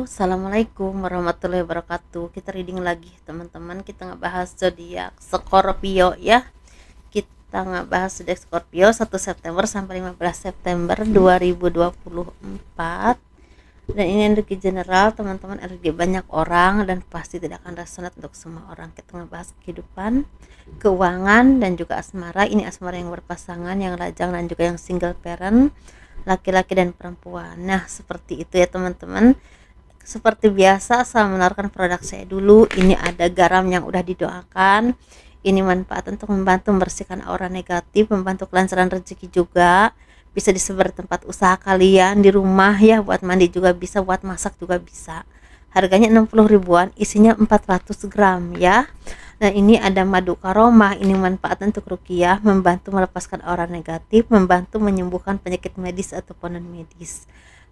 Assalamualaikum warahmatullahi wabarakatuh. Kita reading lagi teman-teman. Kita ngebahas zodiak Scorpio ya. Kita ngebahas zodiak Scorpio 1 September sampai 15 September 2024. Dan ini energi general teman-teman, energi banyak orang dan pasti tidak akan resonat untuk semua orang. Kita ngebahas kehidupan, keuangan, dan juga asmara. Ini asmara yang berpasangan, yang lajang, dan juga yang single parent, laki-laki dan perempuan. Nah seperti itu ya teman-teman. Seperti biasa saya menawarkan produk saya dulu. Ini ada garam yang udah didoakan. Ini manfaat untuk membantu membersihkan aura negatif, membantu kelancaran rezeki juga. Bisa disebar tempat usaha kalian, di rumah ya, buat mandi juga bisa, buat masak juga bisa. Harganya 60 ribuan, isinya 400 gram ya. Nah ini ada madu karomah, ini manfaat untuk ruqyah, membantu melepaskan aura negatif, membantu menyembuhkan penyakit medis ataupun non medis.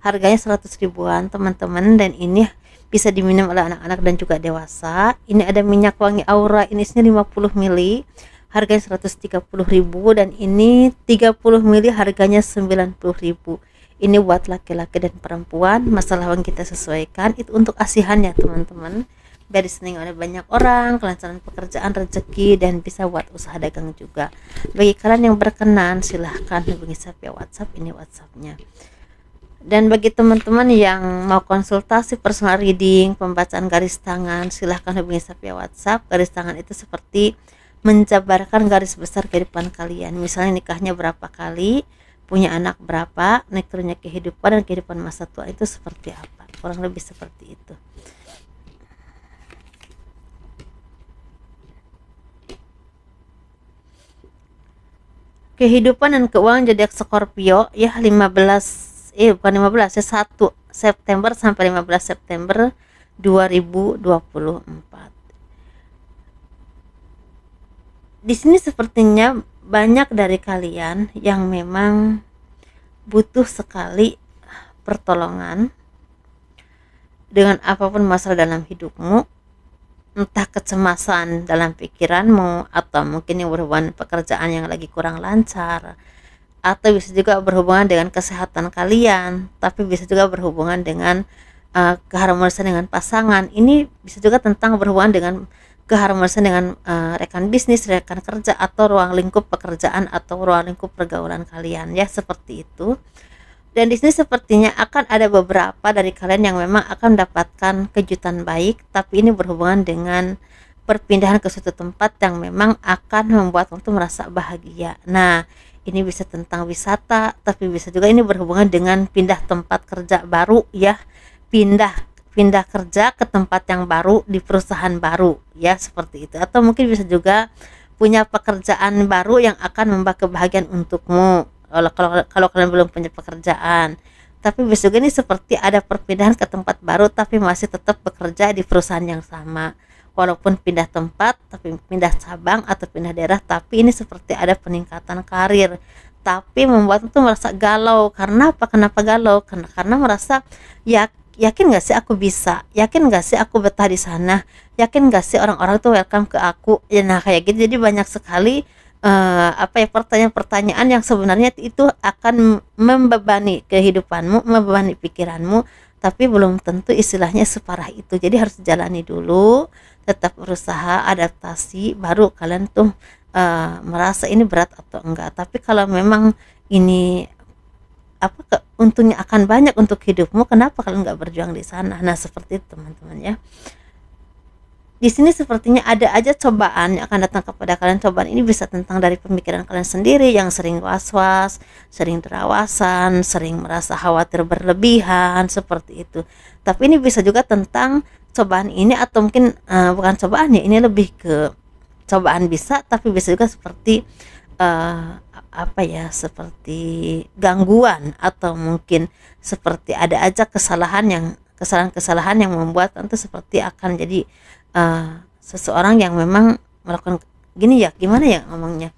Harganya 100 ribuan teman-teman, dan ini bisa diminum oleh anak-anak dan juga dewasa. Ini ada minyak wangi aura, ini isinya 50 ml, harganya 130 ribu, dan ini 30 ml harganya 90 ribu. Ini buat laki-laki dan perempuan. Masalah uang kita sesuaikan, itu untuk asihannya teman-teman, biar disenangi oleh banyak orang, kelancaran pekerjaan, rezeki, dan bisa buat usaha dagang juga. Bagi kalian yang berkenan silahkan hubungi saya via WhatsApp, ini WhatsAppnya. Dan bagi teman-teman yang mau konsultasi personal reading, pembacaan garis tangan, silahkan hubungi saya via WhatsApp. Garis tangan itu seperti menjabarkan garis besar kehidupan kalian. Misalnya nikahnya berapa kali, punya anak berapa, naik turunnya kehidupan, dan kehidupan masa tua itu seperti apa. Kurang lebih seperti itu. Kehidupan dan keuangan zodiak Scorpio ya, 1 September sampai 15 September 2024. Di sini sepertinya banyak dari kalian yang memang butuh sekali pertolongan dengan apapun masalah dalam hidupmu, entah kecemasan dalam pikiranmu, atau mungkin yang berhubungan pekerjaan yang lagi kurang lancar, atau bisa juga berhubungan dengan kesehatan kalian, tapi bisa juga berhubungan dengan keharmonisan dengan pasangan. Ini bisa juga tentang berhubungan dengan keharmonisan dengan rekan bisnis, rekan kerja, atau ruang lingkup pekerjaan atau ruang lingkup pergaulan kalian ya, seperti itu. Dan di sini sepertinya akan ada beberapa dari kalian yang memang akan mendapatkan kejutan baik, tapi ini berhubungan dengan perpindahan ke suatu tempat yang memang akan membuat kamu merasa bahagia. Nah ini bisa tentang wisata, tapi bisa juga ini berhubungan dengan pindah tempat kerja baru ya, pindah kerja ke tempat yang baru, di perusahaan baru ya, seperti itu. Atau mungkin bisa juga punya pekerjaan baru yang akan membawa kebahagiaan untukmu kalau kalian belum punya pekerjaan. Tapi bisa juga ini seperti ada perpindahan ke tempat baru, tapi masih tetap bekerja di perusahaan yang sama, walaupun pindah tempat, tapi pindah cabang atau pindah daerah, tapi ini seperti ada peningkatan karir, tapi membuat itu merasa galau. Karena apa? Kenapa galau? Karena merasa yakin gak sih aku bisa, yakin gak sih aku betah di sana, yakin gak sih orang-orang tuh welcome ke aku ya. Nah kayak gitu, jadi banyak sekali pertanyaan-pertanyaan yang sebenarnya itu akan membebani kehidupanmu, membebani pikiranmu, tapi belum tentu istilahnya separah itu. Jadi harus jalani dulu, tetap berusaha adaptasi, baru kalian tuh merasa ini berat atau enggak. Tapi kalau memang ini untungnya akan banyak untuk hidupmu, kenapa kalian nggak berjuang di sana? Nah seperti itu teman-teman ya. Di sini sepertinya ada aja cobaan yang akan datang kepada kalian. Cobaan ini bisa tentang dari pemikiran kalian sendiri yang sering was-was, sering terawasan, sering merasa khawatir berlebihan, seperti itu. Tapi ini bisa juga tentang cobaan ini, atau mungkin bukan cobaan ya, ini lebih ke cobaan bisa, tapi bisa juga seperti seperti gangguan, atau mungkin seperti ada aja kesalahan-kesalahan yang membuat tentu seperti akan jadi seseorang yang memang melakukan gini ya, gimana ya ngomongnya,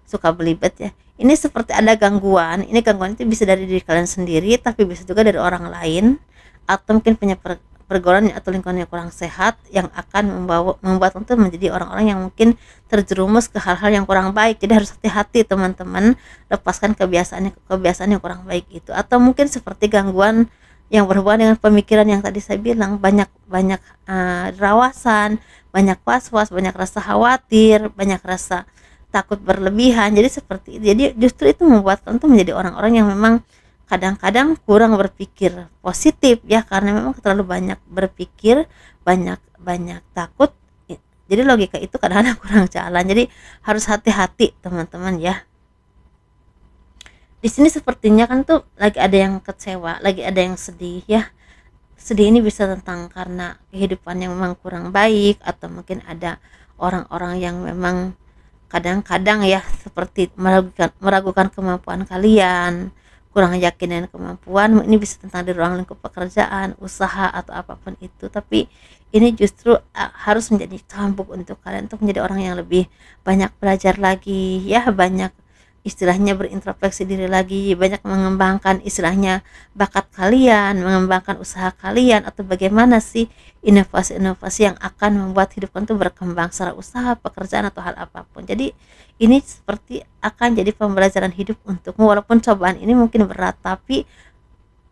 suka belibet ya. Ini seperti ada gangguan. Ini gangguan itu bisa dari diri kalian sendiri, tapi bisa juga dari orang lain, atau mungkin punya pergaulan atau lingkungan yang kurang sehat, yang akan membuat untuk menjadi orang-orang yang mungkin terjerumus ke hal-hal yang kurang baik. Jadi harus hati-hati teman-teman, lepaskan kebiasaan yang kurang baik itu. Atau mungkin seperti gangguan yang berhubungan dengan pemikiran yang tadi saya bilang, banyak banyak rawasan, banyak was-was, banyak rasa khawatir, banyak rasa takut berlebihan. Jadi seperti itu. Jadi justru itu membuat kalian tuh menjadi orang-orang yang memang kadang-kadang kurang berpikir positif ya, karena memang terlalu banyak berpikir, banyak banyak takut. Jadi logika itu kadang-kadang kurang jalan. Jadi harus hati-hati teman-teman ya. Di sini sepertinya kan tuh lagi ada yang kecewa, lagi ada yang sedih ya. Sedih ini bisa tentang karena kehidupan yang memang kurang baik, atau mungkin ada orang-orang yang memang kadang-kadang ya seperti meragukan kemampuan kalian, kurang yakin dengan kemampuan. Ini bisa tentang di ruang lingkup pekerjaan, usaha, atau apapun itu. Tapi ini justru harus menjadi cambuk untuk kalian untuk menjadi orang yang lebih banyak belajar lagi ya, banyak istilahnya berintrospeksi diri lagi, banyak mengembangkan istilahnya bakat kalian, mengembangkan usaha kalian, atau bagaimana sih inovasi-inovasi yang akan membuat hidup kalian tuh berkembang secara usaha, pekerjaan, atau hal apapun. Jadi ini seperti akan jadi pembelajaran hidup untukmu, walaupun cobaan ini mungkin berat, tapi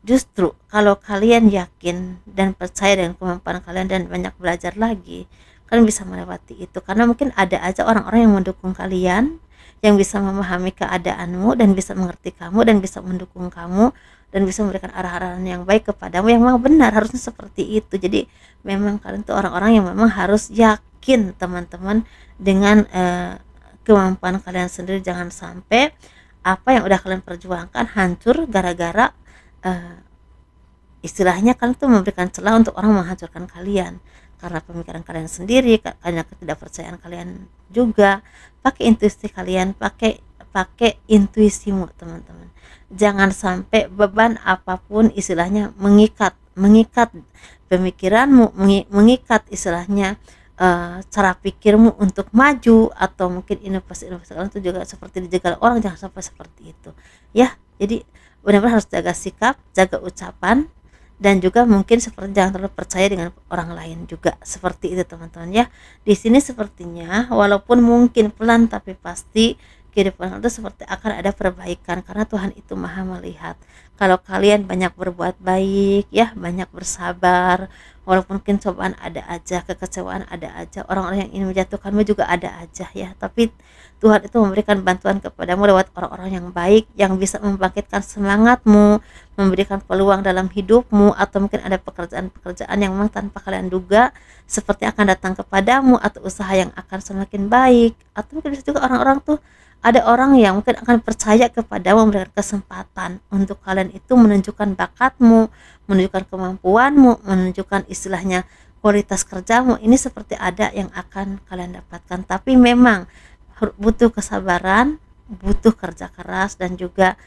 justru kalau kalian yakin dan percaya dengan kemampuan kalian dan banyak belajar lagi, kalian bisa melewati itu. Karena mungkin ada aja orang-orang yang mendukung kalian, yang bisa memahami keadaanmu dan bisa mengerti kamu dan bisa mendukung kamu dan bisa memberikan arah-arahan yang baik kepadamu, yang memang benar, harusnya seperti itu. Jadi memang kalian tuh orang-orang yang memang harus yakin teman-teman dengan kemampuan kalian sendiri. Jangan sampai apa yang udah kalian perjuangkan hancur gara-gara istilahnya kalian tuh memberikan celah untuk orang menghancurkan kalian karena pemikiran kalian sendiri, karena ketidakpercayaan kalian juga. Pakai intuisi kalian, pakai intuisimu teman-teman. Jangan sampai beban apapun istilahnya mengikat pemikiranmu, mengikat istilahnya cara pikirmu untuk maju, atau mungkin inovasi-inovasi kalian itu juga seperti dijegal orang. Jangan sampai seperti itu ya. Jadi benar-benar harus jaga sikap, jaga ucapan, dan juga mungkin seperti jangan terlalu percaya dengan orang lain juga, seperti itu teman-teman ya. Di sini sepertinya walaupun mungkin pelan tapi pasti kehidupan itu seperti akan ada perbaikan, karena Tuhan itu maha melihat. Kalau kalian banyak berbuat baik ya, banyak bersabar, walaupun mungkin cobaan ada aja, kekecewaan ada aja, orang-orang yang ingin menjatuhkanmu juga ada aja ya, tapi Tuhan itu memberikan bantuan kepadamu lewat orang-orang yang baik, yang bisa membangkitkan semangatmu, memberikan peluang dalam hidupmu, atau mungkin ada pekerjaan-pekerjaan yang memang tanpa kalian duga seperti akan datang kepadamu, atau usaha yang akan semakin baik, atau mungkin bisa juga orang-orang tuh, ada orang yang mungkin akan percaya kepadamu, memberikan kesempatan untuk kalian itu menunjukkan bakatmu, menunjukkan kemampuanmu, menunjukkan istilahnya kualitas kerjamu. Ini seperti ada yang akan kalian dapatkan, tapi memang butuh kesabaran, butuh kerja keras, dan juga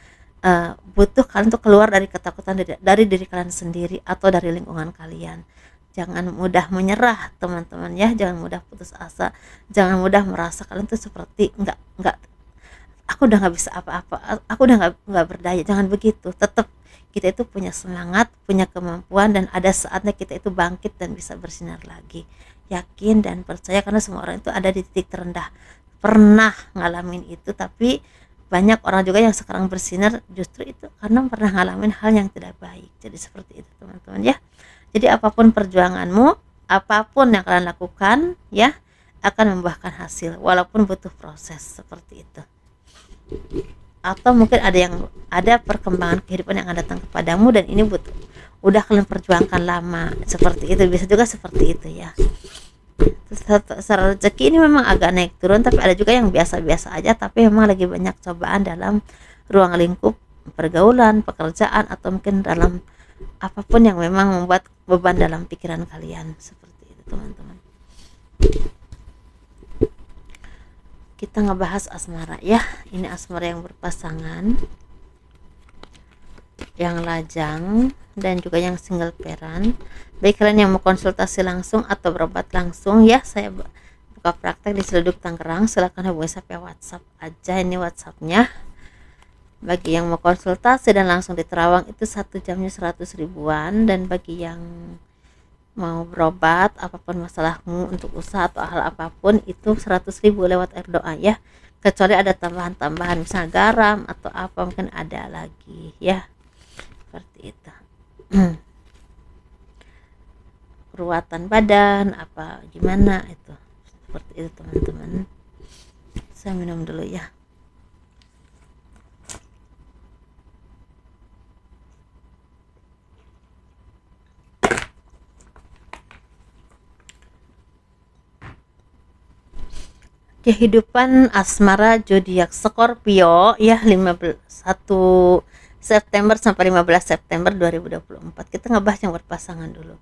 butuh kalian untuk keluar dari ketakutan dari diri kalian sendiri atau dari lingkungan kalian. Jangan mudah menyerah teman-teman ya, jangan mudah putus asa, jangan mudah merasa kalian tuh seperti enggak, aku udah nggak bisa apa-apa, aku udah nggak berdaya. Jangan begitu. Tetap kita itu punya semangat, punya kemampuan, dan ada saatnya kita itu bangkit dan bisa bersinar lagi. Yakin dan percaya, karena semua orang itu ada di titik terendah, pernah ngalamin itu. Tapi banyak orang juga yang sekarang bersinar justru itu karena pernah ngalamin hal yang tidak baik. Jadi seperti itu teman-teman ya. Jadi apapun perjuanganmu, apapun yang kalian lakukan ya, akan membuahkan hasil walaupun butuh proses, seperti itu. Atau mungkin ada perkembangan kehidupan yang akan datang kepadamu, dan ini udah kalian perjuangkan lama, seperti itu. Bisa juga seperti itu ya. Secara rezeki ini memang agak naik turun, tapi ada juga yang biasa-biasa aja, tapi memang lagi banyak cobaan dalam ruang lingkup pergaulan, pekerjaan, atau mungkin dalam apapun yang memang membuat beban dalam pikiran kalian, seperti itu teman-teman. Kita ngebahas asmara ya. Ini asmara yang berpasangan, yang lajang, dan juga yang single parent. Baik kalian yang mau konsultasi langsung atau berobat langsung ya, saya buka praktek di Ciledug Tangerang, silahkan hubungi saya via WhatsApp aja. Ini WhatsAppnya. Bagi yang mau konsultasi dan langsung di Terawang itu 1 jamnya 100 ribuan, dan bagi yang mau berobat apapun masalahmu untuk usaha atau hal apapun itu 100 ribu lewat air doa ya, kecuali ada tambahan-tambahan misalnya garam atau apa, mungkin ada lagi ya, seperti itu. perawatan badan apa gimana itu, seperti itu teman-teman. Saya minum dulu ya. Kehidupan asmara zodiak Scorpio ya, 1 September sampai 15 September 2024. Kita ngebahas yang berpasangan dulu.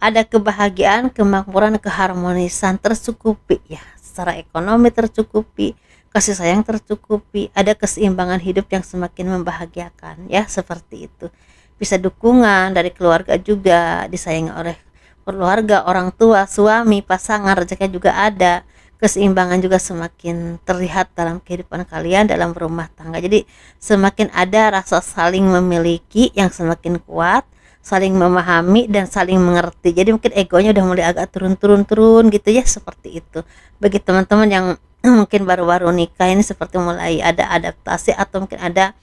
Ada kebahagiaan, kemakmuran, keharmonisan tercukupi ya, secara ekonomi tercukupi, kasih sayang tercukupi, ada keseimbangan hidup yang semakin membahagiakan ya, seperti itu. Bisa dukungan dari keluarga juga, disayangi oleh keluarga, orang tua, suami, pasangan, rezekinya juga ada. Keseimbangan juga semakin terlihat dalam kehidupan kalian dalam rumah tangga. Jadi semakin ada rasa saling memiliki yang semakin kuat, saling memahami dan saling mengerti. Jadi mungkin egonya udah mulai agak turun gitu ya, seperti itu. Bagi teman-teman yang mungkin baru-baru nikah ini, seperti mulai ada adaptasi atau mungkin ada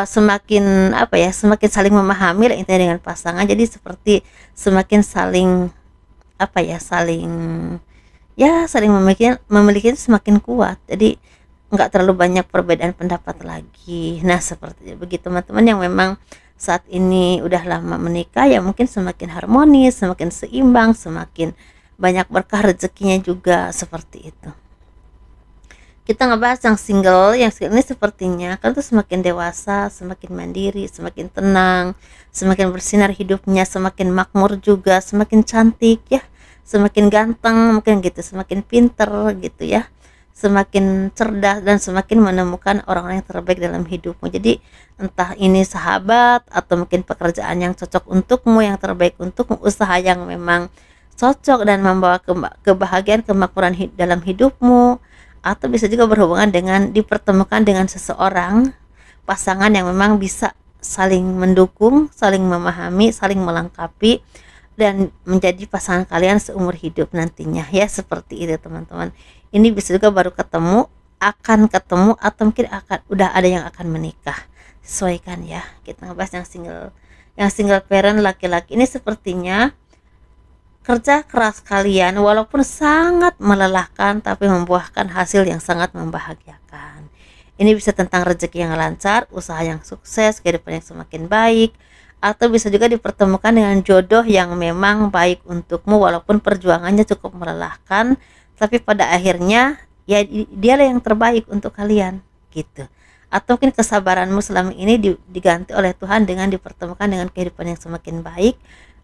semakin semakin saling memahami lah intinya dengan pasangan. Jadi seperti semakin saling saling memiliki semakin kuat. Jadi nggak terlalu banyak perbedaan pendapat lagi. Nah seperti begitu teman-teman yang memang saat ini udah lama menikah ya, mungkin semakin harmonis, semakin seimbang, semakin banyak berkah rezekinya juga, seperti itu. Kita ngebahas yang single ini sepertinya kan tuh semakin dewasa, semakin mandiri, semakin tenang, semakin bersinar hidupnya, semakin makmur juga, semakin cantik ya, semakin ganteng mungkin gitu, semakin pinter gitu ya, semakin cerdas dan semakin menemukan orang-orang yang terbaik dalam hidupmu. Jadi entah ini sahabat atau mungkin pekerjaan yang cocok untukmu, yang terbaik untukmu, usaha yang memang cocok dan membawa kebahagiaan, kemakmuran dalam hidupmu, atau bisa juga berhubungan dengan dipertemukan dengan seseorang pasangan yang memang bisa saling mendukung, saling memahami, saling melengkapi dan menjadi pasangan kalian seumur hidup nantinya ya, seperti itu teman-teman. Ini bisa juga baru ketemu, akan ketemu, atau mungkin udah ada yang akan menikah. Sesuaikan ya. Kita ngebahas yang single parent laki-laki ini sepertinya kerja keras kalian walaupun sangat melelahkan tapi membuahkan hasil yang sangat membahagiakan. Ini bisa tentang rezeki yang lancar, usaha yang sukses, kehidupan yang semakin baik, atau bisa juga dipertemukan dengan jodoh yang memang baik untukmu walaupun perjuangannya cukup melelahkan, tapi pada akhirnya ya dialah yang terbaik untuk kalian gitu. Atau mungkin kesabaranmu selama ini diganti oleh Tuhan dengan dipertemukan dengan kehidupan yang semakin baik,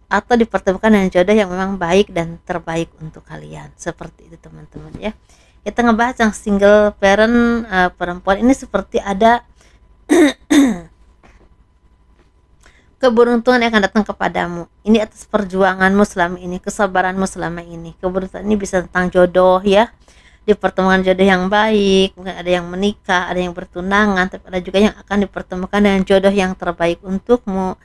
atau dipertemukan dengan jodoh yang memang baik dan terbaik untuk kalian, seperti itu teman-teman ya. Kita ngebahas yang single parent perempuan ini seperti ada keberuntungan yang akan datang kepadamu. Ini atas perjuanganmu selama ini, kesabaranmu selama ini. Keberuntungan ini bisa tentang jodoh ya, dipertemukan jodoh yang baik, mungkin ada yang menikah, ada yang bertunangan, tapi ada juga yang akan dipertemukan dengan jodoh yang terbaik untukmu.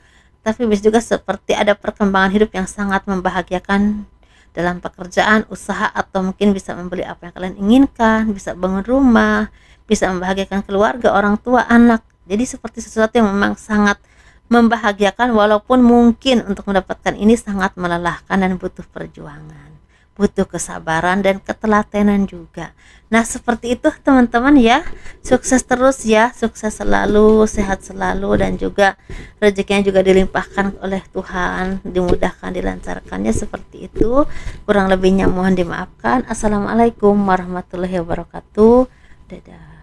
Tapi bisa juga seperti ada perkembangan hidup yang sangat membahagiakan dalam pekerjaan, usaha, atau mungkin bisa membeli apa yang kalian inginkan, bisa bangun rumah, bisa membahagiakan keluarga, orang tua, anak. Jadi seperti sesuatu yang memang sangat membahagiakan walaupun mungkin untuk mendapatkan ini sangat melelahkan dan butuh perjuangan, butuh kesabaran dan ketelatenan juga. Nah seperti itu teman-teman ya. Sukses terus ya, sukses selalu, sehat selalu, dan juga rezekinya juga dilimpahkan oleh Tuhan, dimudahkan, dilancarkannya, seperti itu. Kurang lebihnya mohon dimaafkan. Assalamualaikum warahmatullahi wabarakatuh. Dadah.